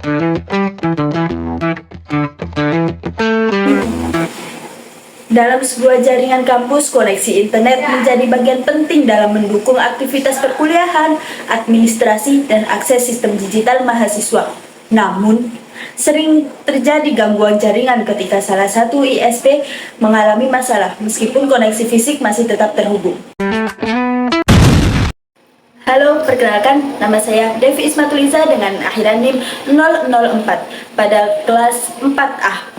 Dalam sebuah jaringan kampus, koneksi internet menjadi bagian penting dalam mendukung aktivitas perkuliahan, administrasi, dan akses sistem digital mahasiswa. Namun, sering terjadi gangguan jaringan ketika salah satu ISP mengalami masalah, meskipun koneksi fisik masih tetap terhubung. Halo, perkenalkan, nama saya Devi Ismatuliza dengan akhiran NIM 004 pada kelas 4A.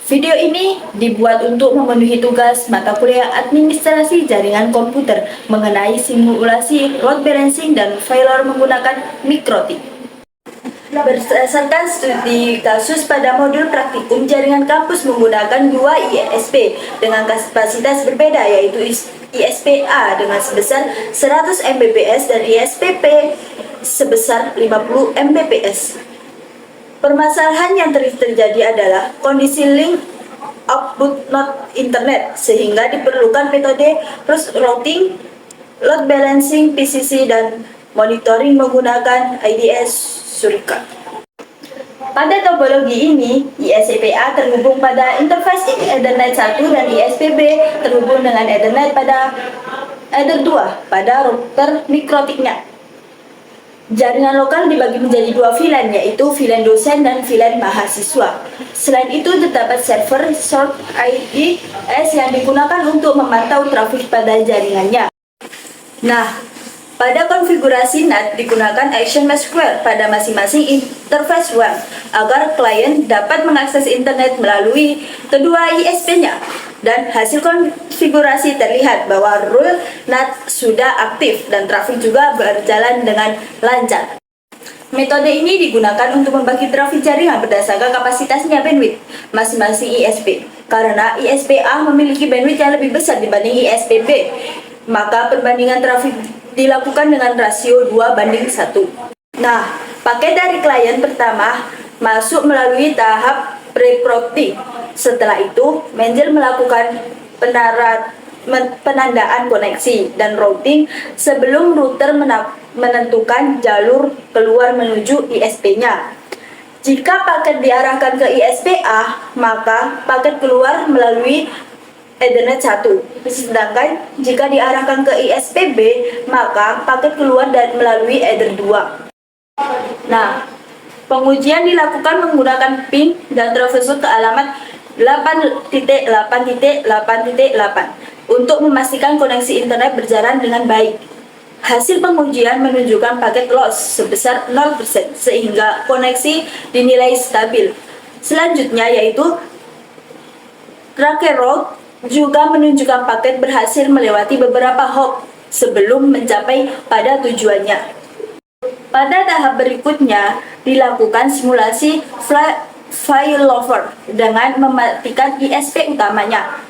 Video ini dibuat untuk memenuhi tugas mata kuliah administrasi jaringan komputer mengenai simulasi load balancing dan failure menggunakan mikrotik. Berdasarkan studi kasus pada modul praktikum, jaringan kampus menggunakan dua ISP dengan kapasitas berbeda, yaitu ISP A dengan sebesar 100 Mbps dan ISP P sebesar 50 Mbps. Permasalahan yang terjadi adalah kondisi link output not internet, sehingga diperlukan metode cross routing, load balancing PCC, dan monitoring menggunakan IDS Surika. Pada topologi ini, ISP-A terhubung pada interface Ethernet 1 dan ISP-B terhubung dengan Ethernet pada Ether 2 pada router mikrotiknya. Jaringan lokal dibagi menjadi dua VLAN, yaitu VLAN dosen dan VLAN mahasiswa. Selain itu, terdapat server short IDS yang digunakan untuk memantau trafik pada jaringannya. Nah, pada konfigurasi NAT digunakan Action Mesh Square pada masing-masing interface WAN agar klien dapat mengakses internet melalui kedua ISP-nya. Dan hasil konfigurasi terlihat bahwa rule NAT sudah aktif dan trafik juga berjalan dengan lancar. Metode ini digunakan untuk membagi trafik jaringan berdasarkan kapasitasnya bandwidth masing-masing ISP. Karena ISP A memiliki bandwidth yang lebih besar dibanding ISP B, maka perbandingan trafik dilakukan dengan rasio 2:1. Nah, paket dari klien pertama masuk melalui tahap pre-routing. Setelah itu, manajer melakukan penandaan koneksi dan routing sebelum router menentukan jalur keluar menuju ISP-nya. Jika paket diarahkan ke ISP A, maka paket keluar melalui Ethernet 1. Sedangkan jika diarahkan ke ISP B, maka paket keluar melalui Ether 2. Nah, pengujian dilakukan menggunakan pin dan traversal ke alamat 8.8.8.8 untuk memastikan koneksi internet berjalan dengan baik. Hasil pengujian menunjukkan paket loss sebesar 0%, sehingga koneksi dinilai stabil. Selanjutnya yaitu tracker route juga menunjukkan paket berhasil melewati beberapa hop sebelum mencapai pada tujuannya. Pada tahap berikutnya dilakukan simulasi failover dengan mematikan ISP utamanya.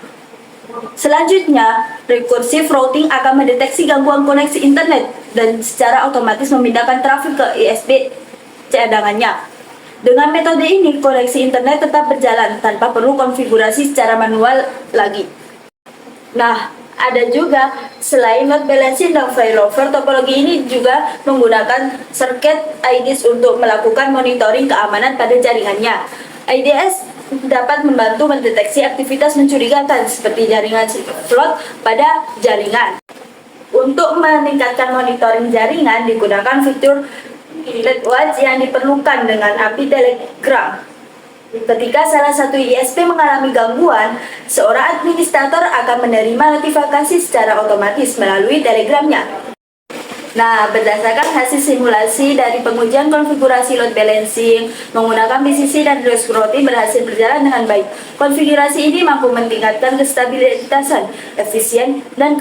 Selanjutnya, recursive routing akan mendeteksi gangguan koneksi internet dan secara otomatis memindahkan trafik ke ISP cadangannya. Dengan metode ini, koneksi internet tetap berjalan tanpa perlu konfigurasi secara manual lagi. Nah, ada juga selain load balancing dan failover, topologi ini juga menggunakan circuit IDS untuk melakukan monitoring keamanan pada jaringannya. IDS dapat membantu mendeteksi aktivitas mencurigakan seperti jaringan float pada jaringan. Untuk meningkatkan monitoring jaringan digunakan fitur LedWatch yang diperlukan dengan API Telegram. Ketika salah satu ISP mengalami gangguan, seorang administrator akan menerima notifikasi secara otomatis melalui Telegramnya. Nah, berdasarkan hasil simulasi dari pengujian konfigurasi load balancing menggunakan PCC dan cross routing berhasil berjalan dengan baik. Konfigurasi ini mampu meningkatkan kestabilitasan, efisien, dan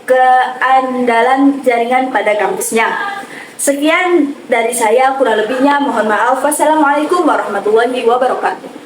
keandalan jaringan pada kampusnya. Sekian dari saya, kurang lebihnya mohon maaf. Wassalamualaikum warahmatullahi wabarakatuh.